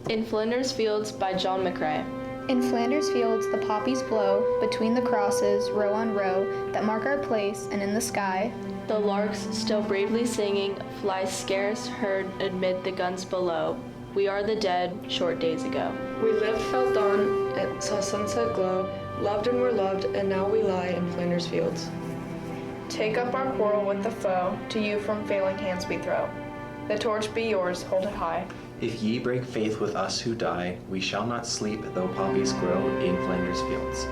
In Flanders Fields by John McRae. In Flanders Fields the poppies blow, between the crosses, row on row, that mark our place, and in the sky, the larks still bravely singing, fly scarce heard amid the guns below. We are the dead, short days ago. We lived, felt dawn, and saw sunset glow, loved and were loved, and now we lie in Flanders Fields. Take up our quarrel with the foe, to you from failing hands we throw. The torch be yours, hold it high. If ye break faith with us who die, we shall not sleep, though poppies grow in Flanders Fields.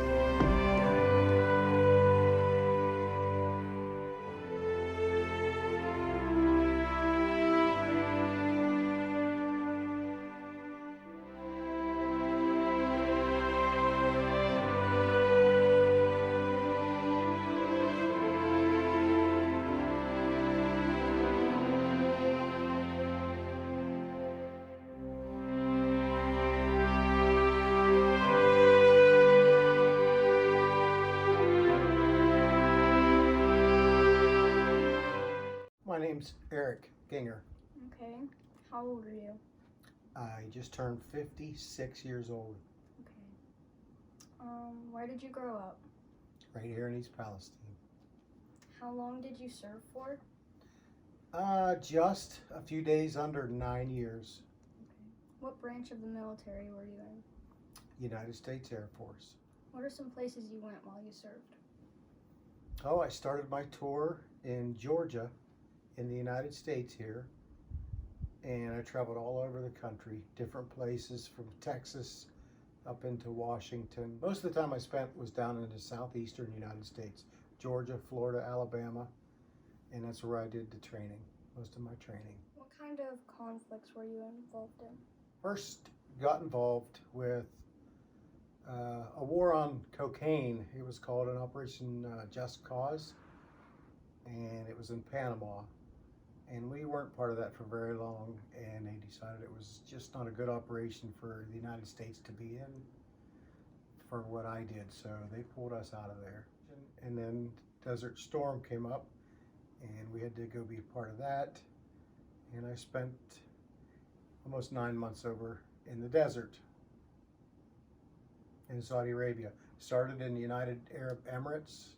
My name's Eric Ginger. Okay. How old are you? I just turned 56 years old. Okay. Where did you grow up? Right here in East Palestine. How long did you serve for? Just a few days under 9 years. Okay. What branch of the military were you in? United States Air Force. What are some places you went while you served? Oh, I started my tour in Georgia, in the United States here, and I traveled all over the country, different places from Texas up into Washington. Most of the time I spent was down in the southeastern United States, Georgia, Florida, Alabama, and that's where I did the training, most of my training. What kind of conflicts were you involved in? First got involved with a war on cocaine. It was called an Operation Just Cause, and it was in Panama. And we weren't part of that for very long, and they decided it was just not a good operation for the United States to be in for what I did, so they pulled us out of there. And then Desert Storm came up, and we had to go be a part of that, and I spent almost 9 months over in the desert in Saudi Arabia. Started in the United Arab Emirates,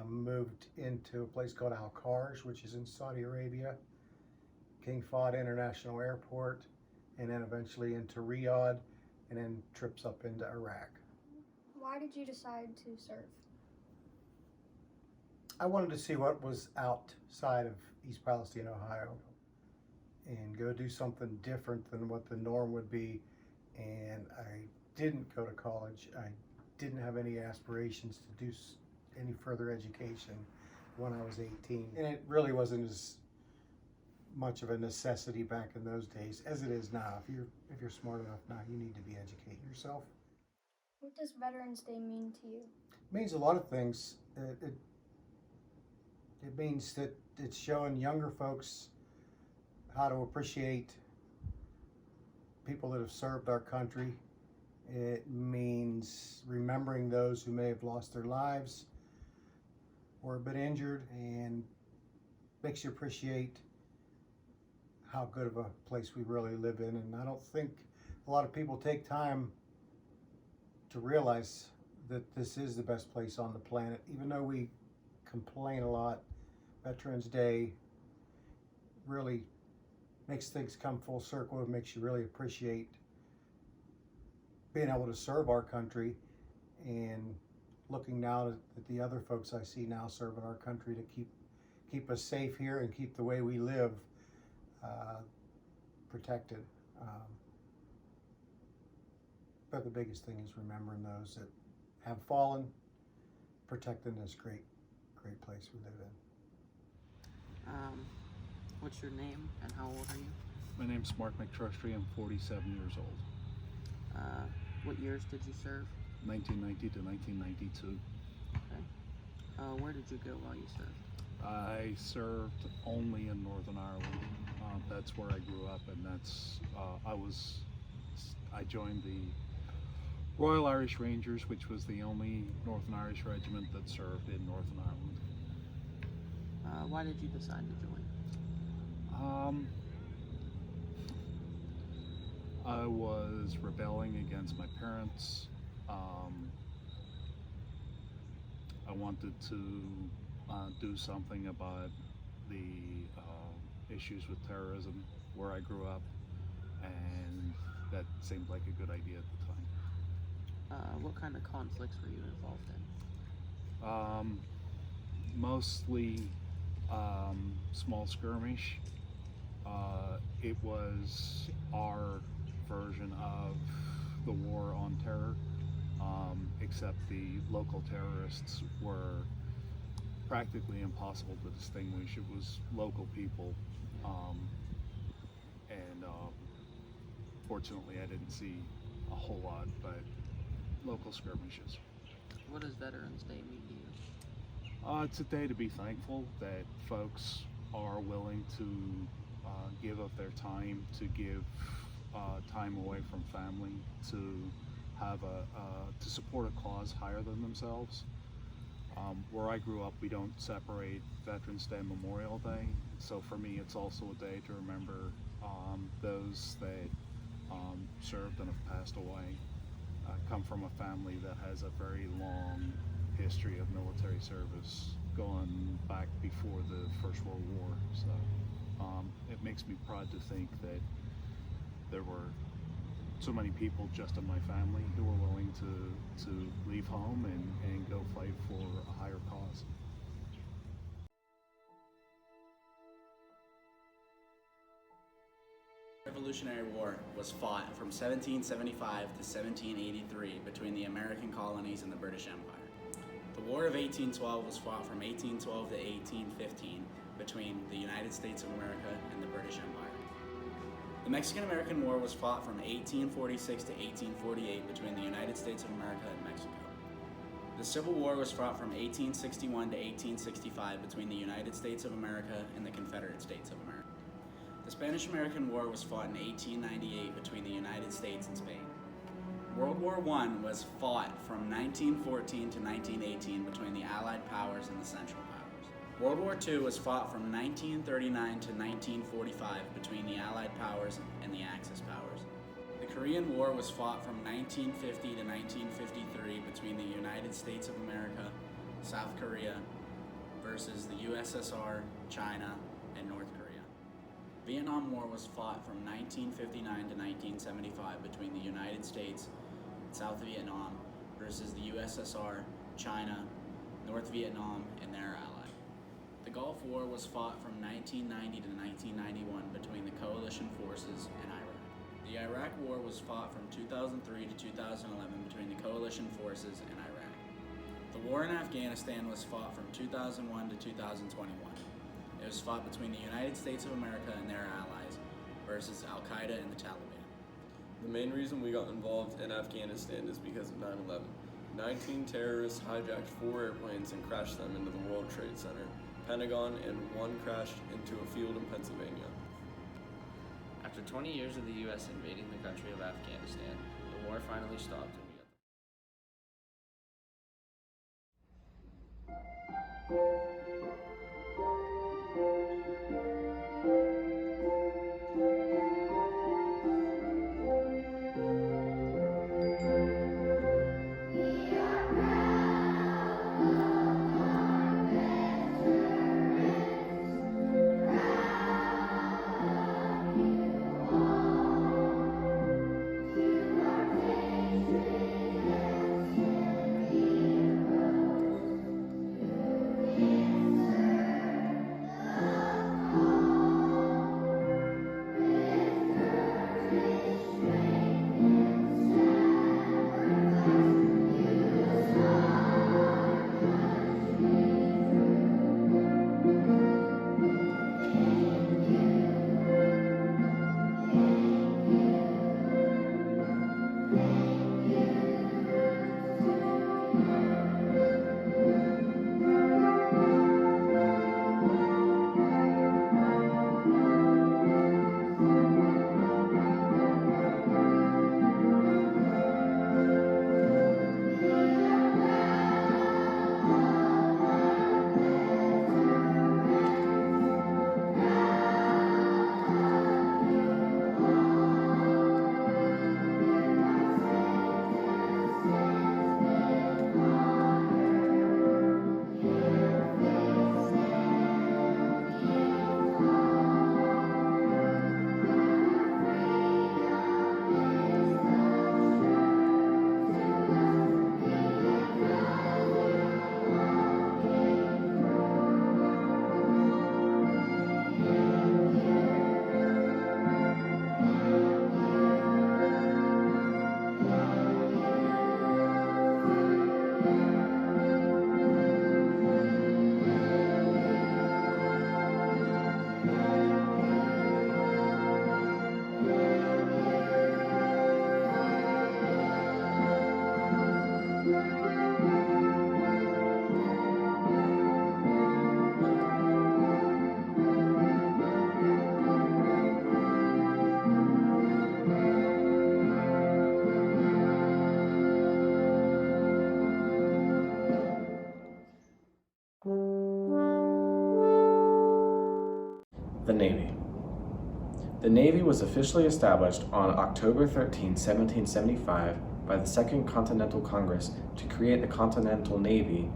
moved into a place called Al-Kharj, which is in Saudi Arabia, King Fahd International Airport, and then eventually into Riyadh, and then trips up into Iraq. Why did you decide to serve? I wanted to see what was outside of East Palestine, Ohio, and go do something different than what the norm would be. And I didn't go to college. I didn't have any aspirations to do any further education when I was 18. And it really wasn't as much of a necessity back in those days as it is now. If you're smart enough now, you need to be educating yourself. What does Veterans Day mean to you? It means a lot of things. It means that it's showing younger folks how to appreciate people that have served our country. It means remembering those who may have lost their lives or been injured, and makes you appreciate how good of a place we really live in. And I don't think a lot of people take time to realize that this is the best place on the planet. Even though we complain a lot, Veterans Day really makes things come full circle. It makes you really appreciate being able to serve our country, and looking now at the other folks I see now serving our country to keep us safe here and keep the way we live protected. But the biggest thing is remembering those that have fallen, protecting this great place we live in. What's your name and how old are you? My name's Mark McTrustry. I'm 47 years old. What years did you serve? 1990 to 1992. Okay. Where did you go while you served? I served only in Northern Ireland. That's where I grew up, and that's I joined the Royal Irish Rangers, which was the only Northern Irish regiment that served in Northern Ireland. Why did you decide to join? I was rebelling against my parents. I wanted to do something about the issues with terrorism where I grew up, and that seemed like a good idea at the time. What kind of conflicts were you involved in? Mostly small skirmish. It was our version of the war on terror, except the local terrorists were practically impossible to distinguish. It was local people, and fortunately I didn't see a whole lot, but local skirmishes. What does Veterans Day mean to you? It's a day to be thankful that folks are willing to give up their time, to give time away from family, to have to support a cause higher than themselves. Where I grew up, we don't separate Veterans Day and Memorial Day, so for me it's also a day to remember those that served and have passed away. I come from a family that has a very long history of military service, going back before the First World War, so it makes me proud to think that there were so many people just in my family who were willing to leave home and go fight for a higher cause. The Revolutionary War was fought from 1775 to 1783 between the American colonies and the British Empire. The War of 1812 was fought from 1812 to 1815 between the United States of America and the British Empire. The Mexican-American War was fought from 1846 to 1848 between the United States of America and Mexico. The Civil War was fought from 1861 to 1865 between the United States of America and the Confederate States of America. The Spanish-American War was fought in 1898 between the United States and Spain. World War I was fought from 1914 to 1918 between the Allied powers and the Central Powers. World War II was fought from 1939 to 1945 between the Allied powers and the Axis powers. The Korean War was fought from 1950 to 1953 between the United States of America, South Korea, versus the USSR, China, and North Korea. Vietnam War was fought from 1959 to 1975 between the United States and South Vietnam versus the USSR, China, North Vietnam, and their allies. The Gulf War was fought from 1990 to 1991 between the coalition forces and Iraq. The Iraq War was fought from 2003 to 2011 between the coalition forces and Iraq. The war in Afghanistan was fought from 2001 to 2021. It was fought between the United States of America and their allies versus Al-Qaeda and the Taliban. The main reason we got involved in Afghanistan is because of 9/11. 19 terrorists hijacked 4 airplanes and crashed them into the World Trade Center, Pentagon, and 1 crashed into a field in Pennsylvania. After 20 years of the U.S. invading the country of Afghanistan, the war finally stopped. We The Navy. The Navy was officially established on October 13, 1775 by the Second Continental Congress to create a Continental Navy,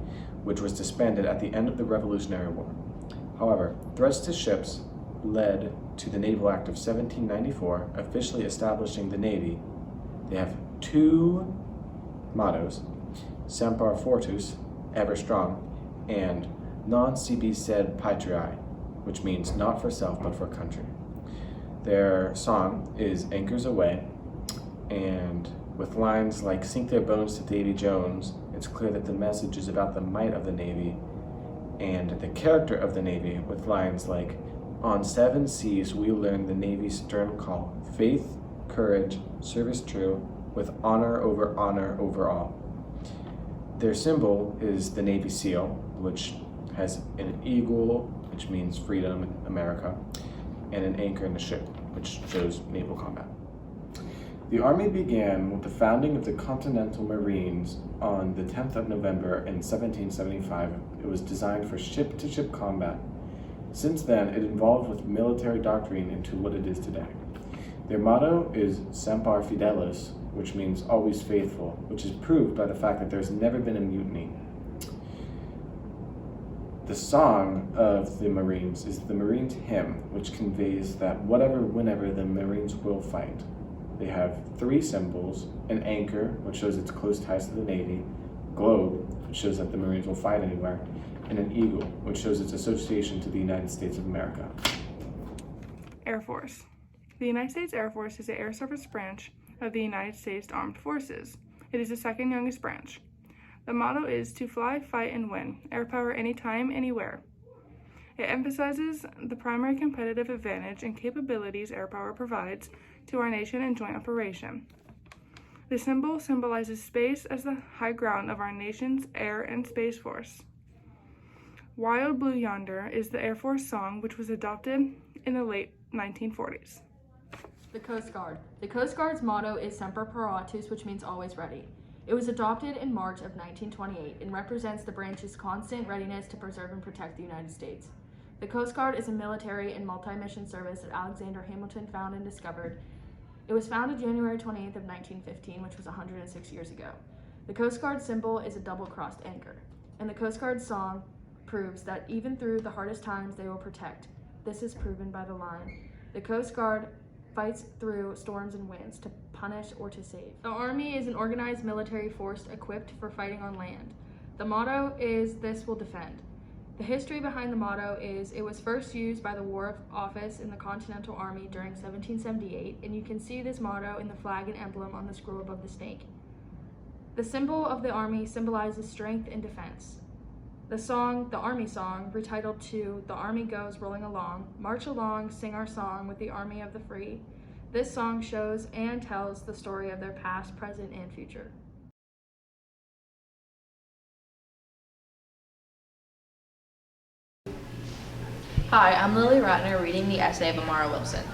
which was disbanded at the end of the Revolutionary War. However, threats to ships led to the Naval Act of 1794, officially establishing the Navy. They have two mottos: Semper Fortus, ever strong, and Non sibi sed patriae, which means not for self but for country. Their song is Anchors Aweigh, and with lines like "Sink their bones to Davy Jones," it's clear that the message is about the might of the Navy and the character of the Navy, with lines like, "On 7 seas we learn the Navy's stern call, faith, courage, service true, with honor over all." Their symbol is the Navy SEAL, which has an eagle, which means freedom in America, and an anchor in the ship, which shows naval combat. The Army began with the founding of the Continental Marines on the 10th of November in 1775. It was designed for ship-to-ship combat. Since then, it evolved with military doctrine into what it is today. Their motto is Semper Fidelis, which means always faithful, which is proved by the fact that there's never been a mutiny. The song of the Marines is the Marines hymn, which conveys that whenever the Marines will fight. They have 3 symbols: an anchor, which shows its close ties to the Navy, globe, which shows that the Marines will fight anywhere, and an eagle, which shows its association to the United States of America. Air Force. The United States Air Force is the air service branch of the United States Armed Forces. It is the second youngest branch. The motto is to fly, fight, and win, air power anytime, anywhere. It emphasizes the primary competitive advantage and capabilities air power provides to our nation in joint operation. The symbol symbolizes space as the high ground of our nation's air and space force. Wild Blue Yonder is the Air Force song, which was adopted in the late 1940s. The Coast Guard. The Coast Guard's motto is Semper Paratus, which means always ready. It was adopted in March of 1928 and represents the branch's constant readiness to preserve and protect the United States. The Coast Guard is a military and multi-mission service that Alexander Hamilton found and discovered. It was founded January 28th of 1915, which was 106 years ago. The Coast Guard symbol is a double-crossed anchor, and the Coast Guard song proves that even through the hardest times they will protect. This is proven by the line, "The Coast Guard fights through storms and winds to punish or to save." The Army is an organized military force equipped for fighting on land. The motto is "This will defend." The history behind the motto is it was first used by the War Office in the Continental Army during 1778, and you can see this motto in the flag and emblem on the scroll above the snake. The symbol of the Army symbolizes strength and defense. The song, the Army song, retitled to "The Army Goes Rolling Along," march along, sing our song with the Army of the Free. This song shows and tells the story of their past, present, and future. Hi, I'm Lily Ratner reading the essay of Amara Wilson.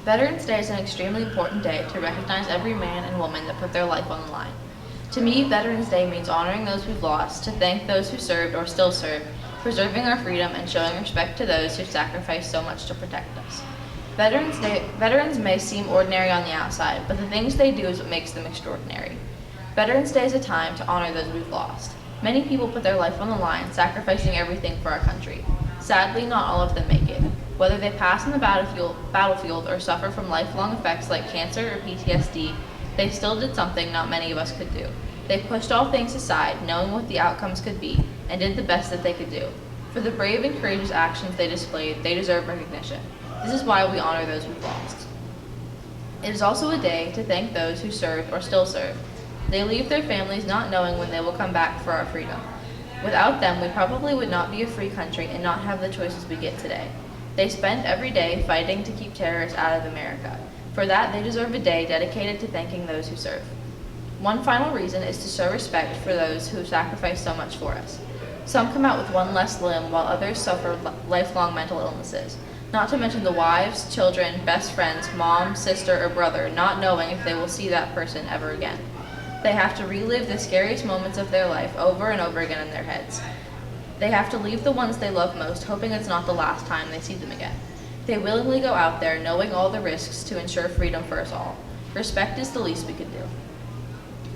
Veterans Day is an extremely important day to recognize every man and woman that put their life on the line. To me, Veterans Day means honoring those we've lost, to thank those who served or still serve, preserving our freedom, and showing respect to those who sacrificed so much to protect us. Veterans may seem ordinary on the outside, but the things they do is what makes them extraordinary. Veterans Day is a time to honor those we've lost. Many people put their life on the line, sacrificing everything for our country. Sadly, not all of them make it. Whether they pass on the battlefield or suffer from lifelong effects like cancer or PTSD, they still did something not many of us could do. They pushed all things aside, knowing what the outcomes could be, and did the best that they could do. For the brave and courageous actions they displayed, they deserve recognition. This is why we honor those we've lost. It is also a day to thank those who served or still serve. They leave their families not knowing when they will come back for our freedom. Without them, we probably would not be a free country and not have the choices we get today. They spend every day fighting to keep terrorists out of America. For that, they deserve a day dedicated to thanking those who serve. One final reason is to show respect for those who sacrificed so much for us. Some come out with one less limb, while others suffer lifelong mental illnesses. Not to mention the wives, children, best friends, mom, sister, or brother, not knowing if they will see that person ever again. They have to relive the scariest moments of their life over and over again in their heads. They have to leave the ones they love most, hoping it's not the last time they see them again. They willingly go out there knowing all the risks to ensure freedom for us all. Respect is the least we could do.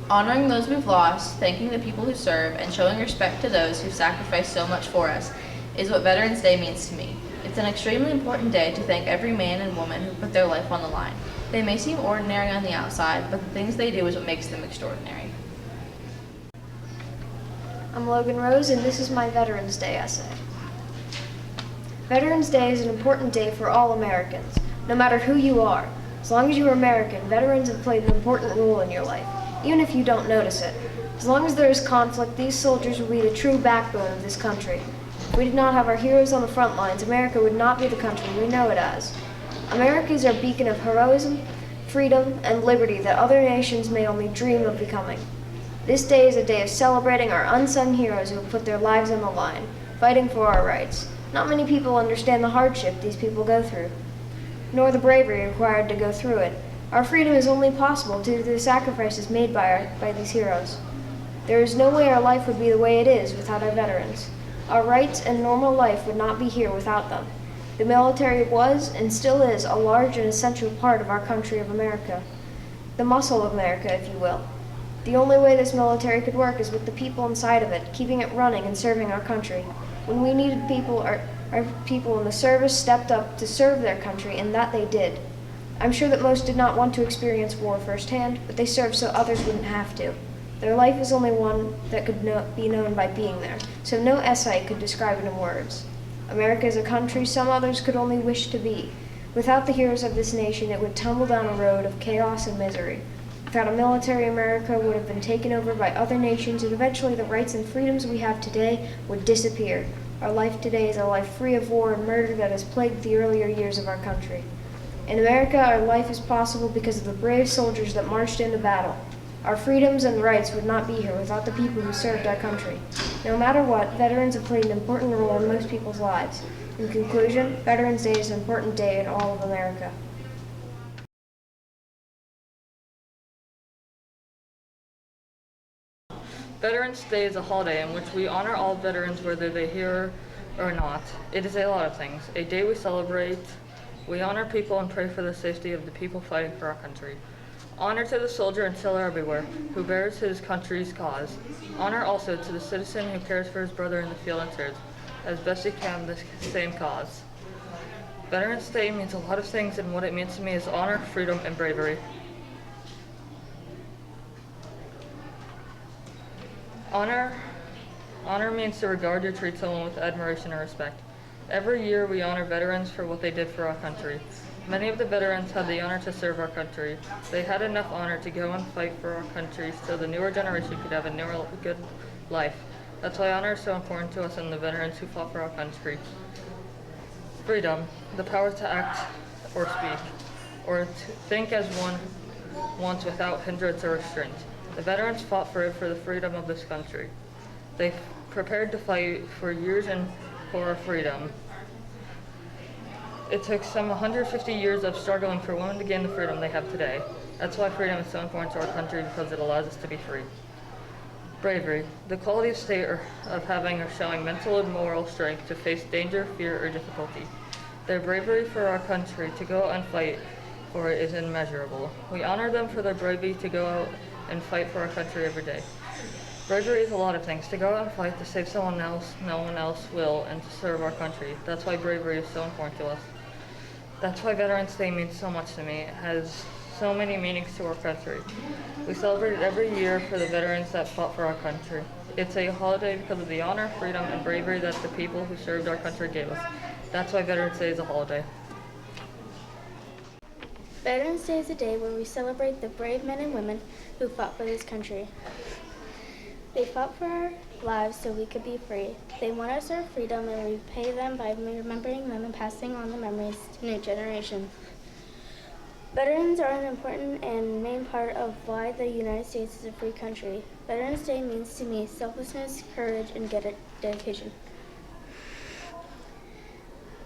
Honoring those we've lost, thanking the people who serve, and showing respect to those who sacrifice so much for us is what Veterans Day means to me. It's an extremely important day to thank every man and woman who put their life on the line. They may seem ordinary on the outside, but the things they do is what makes them extraordinary. I'm Logan Rose, and this is my Veterans Day essay. Veterans Day is an important day for all Americans, no matter who you are. As long as you are American, veterans have played an important role in your life, even if you don't notice it. As long as there is conflict, these soldiers will be the true backbone of this country. If we did not have our heroes on the front lines, America would not be the country we know it as. America is our beacon of heroism, freedom, and liberty that other nations may only dream of becoming. This day is a day of celebrating our unsung heroes who have put their lives on the line, fighting for our rights. Not many people understand the hardship these people go through, nor the bravery required to go through it. Our freedom is only possible due to the sacrifices made by these heroes. There is no way our life would be the way it is without our veterans. Our rights and normal life would not be here without them. The military was, and still is, a large and essential part of our country of America. The muscle of America, if you will. The only way this military could work is with the people inside of it, keeping it running and serving our country. When we needed people, our people in the service stepped up to serve their country, and that they did. I'm sure that most did not want to experience war firsthand, but they served so others wouldn't have to. Their life is only one that could be known by being there, so no essay could describe it in words. America is a country some others could only wish to be. Without the heroes of this nation, it would tumble down a road of chaos and misery. Without a military, America would have been taken over by other nations, and eventually the rights and freedoms we have today would disappear. Our life today is a life free of war and murder that has plagued the earlier years of our country. In America, our life is possible because of the brave soldiers that marched into battle. Our freedoms and rights would not be here without the people who served our country. No matter what, veterans have played an important role in most people's lives. In conclusion, Veterans Day is an important day in all of America. Veterans Day is a holiday in which we honor all veterans whether they're here or not. It is a lot of things. A day we celebrate, we honor people and pray for the safety of the people fighting for our country. Honor to the soldier and sailor everywhere who bears his country's cause. Honor also to the citizen who cares for his brother in the field and serves, as best he can, the same cause. Veterans Day means a lot of things, and what it means to me is honor, freedom, and bravery. Honor means to regard or treat someone with admiration or respect. Every year we honor veterans for what they did for our country. Many of the veterans had the honor to serve our country. They had enough honor to go and fight for our country so the newer generation could have a good life. That's why honor is so important to us and the veterans who fought for our country. Freedom, the power to act or speak, or to think as one wants without hindrance or restraint. The veterans fought for the freedom of this country. They prepared to fight for years and for our freedom. It took some 150 years of struggling for women to gain the freedom they have today. That's why freedom is so important to our country, because it allows us to be free. Bravery, the quality of state of having or showing mental and moral strength to face danger, fear, or difficulty. Their bravery for our country to go out and fight for it is immeasurable. We honor them for their bravery to go out and fight for our country every day. Bravery is a lot of things. To go out and fight to save someone else no one else will, and to serve our country. That's why bravery is so important to us. That's why Veterans Day means so much to me. It has so many meanings to our country. We celebrate it every year for the veterans that fought for our country. It's a holiday because of the honor, freedom, and bravery that the people who served our country gave us. That's why Veterans Day is a holiday. Veterans Day is a day where we celebrate the brave men and women who fought for this country. They fought for our lives so we could be free. They want us our freedom, and we pay them by remembering them and passing on the memories to new generations. Veterans are an important and main part of why the United States is a free country. Veterans Day means to me selflessness, courage, and dedication.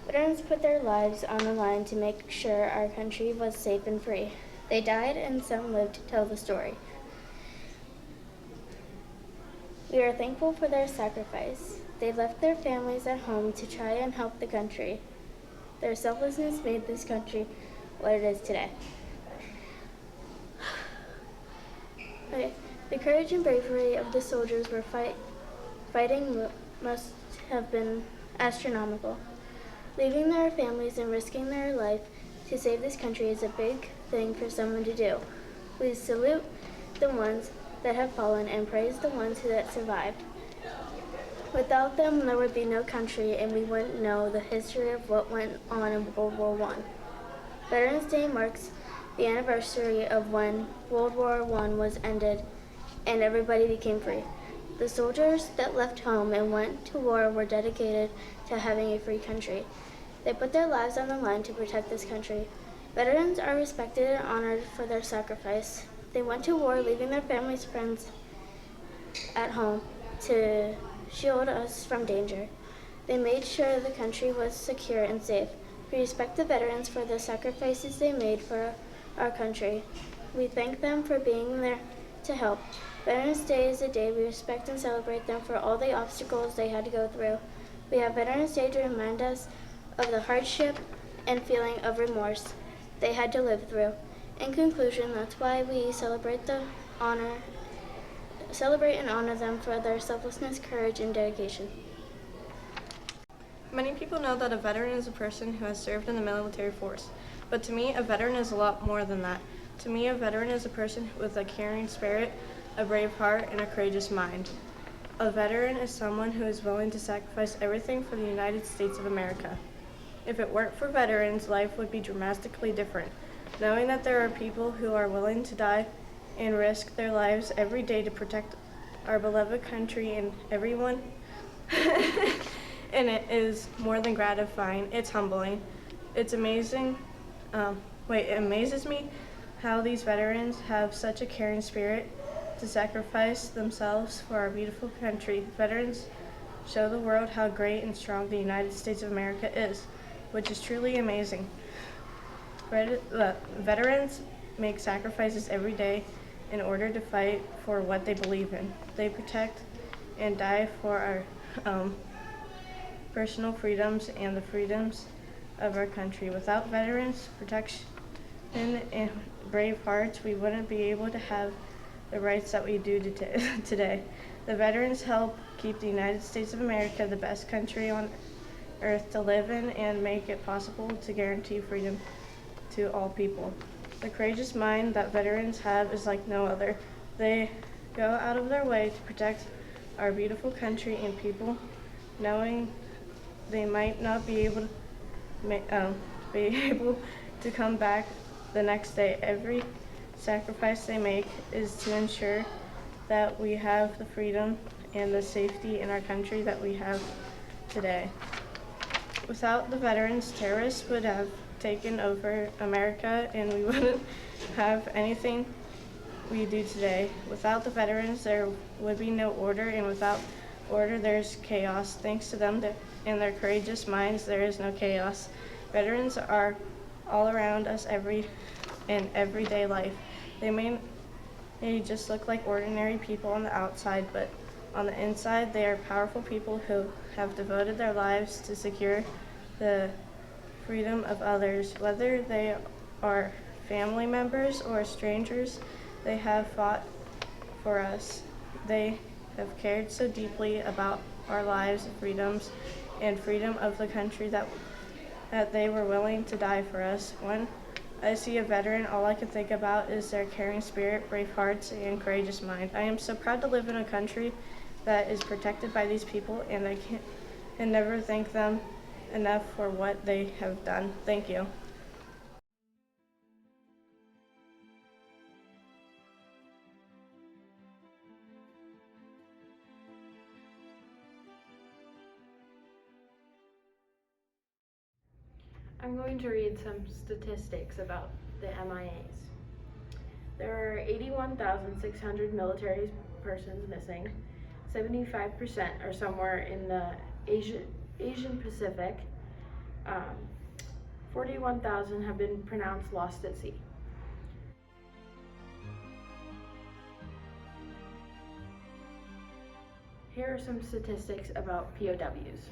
Veterans put their lives on the line to make sure our country was safe and free. They died, and some lived to tell the story. We are thankful for their sacrifice. They left their families at home to try and help the country. Their selflessness made this country what it is today. Okay. The courage and bravery of the soldiers were fighting must have been astronomical. Leaving their families and risking their life to save this country is a big thing for someone to do. We salute the ones that have fallen and praise the ones that survived. Without them, there would be no country, and we wouldn't know the history of what went on in World War I. Veterans Day marks the anniversary of when World War I was ended and everybody became free. The soldiers that left home and went to war were dedicated to having a free country. They put their lives on the line to protect this country. Veterans are respected and honored for their sacrifice. They went to war, leaving their families and friends at home to shield us from danger. They made sure the country was secure and safe. We respect the veterans for the sacrifices they made for our country. We thank them for being there to help. Veterans Day is a day we respect and celebrate them for all the obstacles they had to go through. We have Veterans Day to remind us of the hardship and feeling of remorse they had to live through. In conclusion, that's why we celebrate and honor them for their selflessness, courage, and dedication. Many people know that a veteran is a person who has served in the military force, but to me, a veteran is a lot more than that. To me, a veteran is a person with a caring spirit, a brave heart, and a courageous mind. A veteran is someone who is willing to sacrifice everything for the United States of America. If it weren't for veterans, life would be dramatically different. Knowing that there are people who are willing to die and risk their lives every day to protect our beloved country and everyone, and it is more than gratifying. It's humbling. It's amazing. It amazes me how these veterans have such a caring spirit to sacrifice themselves for our beautiful country. Veterans show the world how great and strong the United States of America is, which is truly amazing. Veterans make sacrifices every day in order to fight for what they believe in. They protect and die for our personal freedoms and the freedoms of our country. Without veterans' protection and brave hearts, we wouldn't be able to have the rights that we do today. The veterans help keep the United States of America the best country on earth to live in and make it possible to guarantee freedom to all people. The courageous mind that veterans have is like no other. They go out of their way to protect our beautiful country and people, knowing they might not be able to come back the next day. Every sacrifice they make is to ensure that we have the freedom and the safety in our country that we have today. Without the veterans, terrorists would have taken over America and we wouldn't have anything we do today. Without the veterans, there would be no order, and without order, there's chaos. Thanks to them and their courageous minds, there is no chaos. Veterans are all around us in everyday life. They may just look like ordinary people on the outside, but on the inside, they are powerful people who have devoted their lives to secure the freedom of others. Whether they are family members or strangers, they have fought for us. They have cared so deeply about our lives, freedoms, and freedom of the country that they were willing to die for us. When I see a veteran, all I can think about is their caring spirit, brave hearts, and courageous mind. I am so proud to live in a country that is protected by these people, and I can never thank them enough for what they have done. Thank you. I'm going to read some statistics about the MIAs. There are 81,600 military persons missing. 75% are somewhere in the Asian Pacific. 41,000 have been pronounced lost at sea. Here are some statistics about POWs.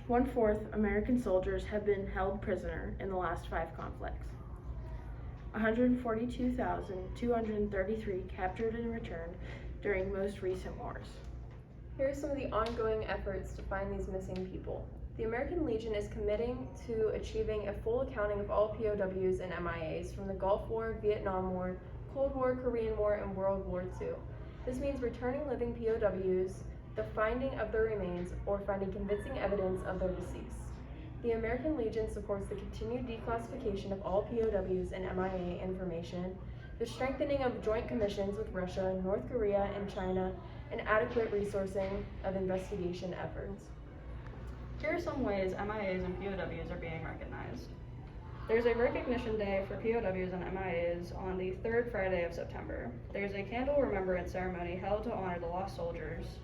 1/4 American soldiers have been held prisoner in the last 5 conflicts. 142,233 captured and returned during most recent wars. Here are some of the ongoing efforts to find these missing people. The American Legion is committing to achieving a full accounting of all POWs and MIAs from the Gulf War, Vietnam War, Cold War, Korean War, and World War II. This means returning living POWs, the finding of their remains, or finding convincing evidence of their decease. The American Legion supports the continued declassification of all POWs and MIA information, the strengthening of joint commissions with Russia, North Korea, and China, and adequate resourcing of investigation efforts. Here are some ways MIAs and POWs are being recognized. There's a recognition day for POWs and MIAs on the 3rd Friday of September. There's a candle remembrance ceremony held to honor the lost soldiers,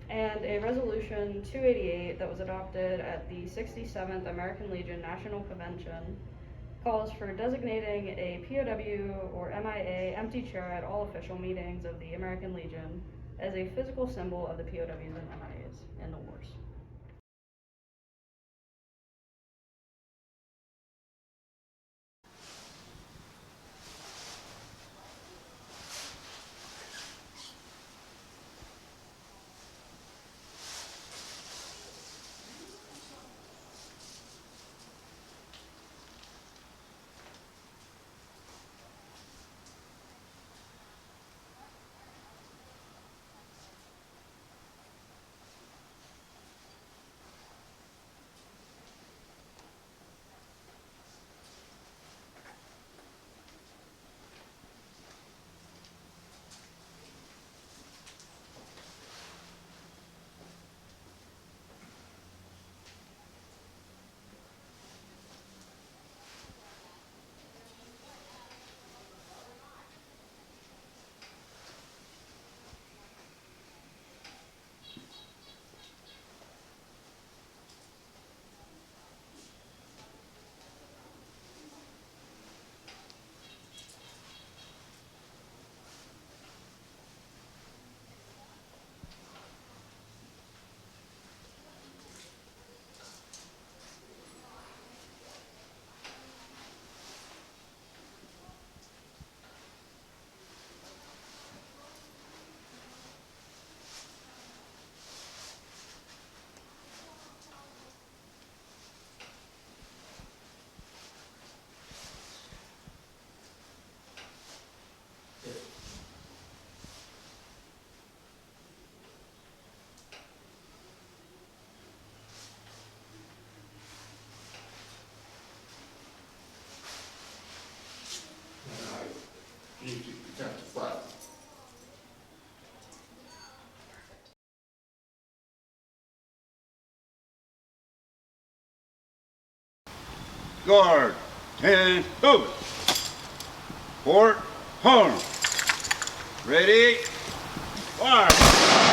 and a resolution 288 that was adopted at the 67th American Legion National Convention calls for designating a POW or MIA empty chair at all official meetings of the American Legion as a physical symbol of the POWs and MIAs in the wars. Guard, 10, move. Port, home. Ready, fire.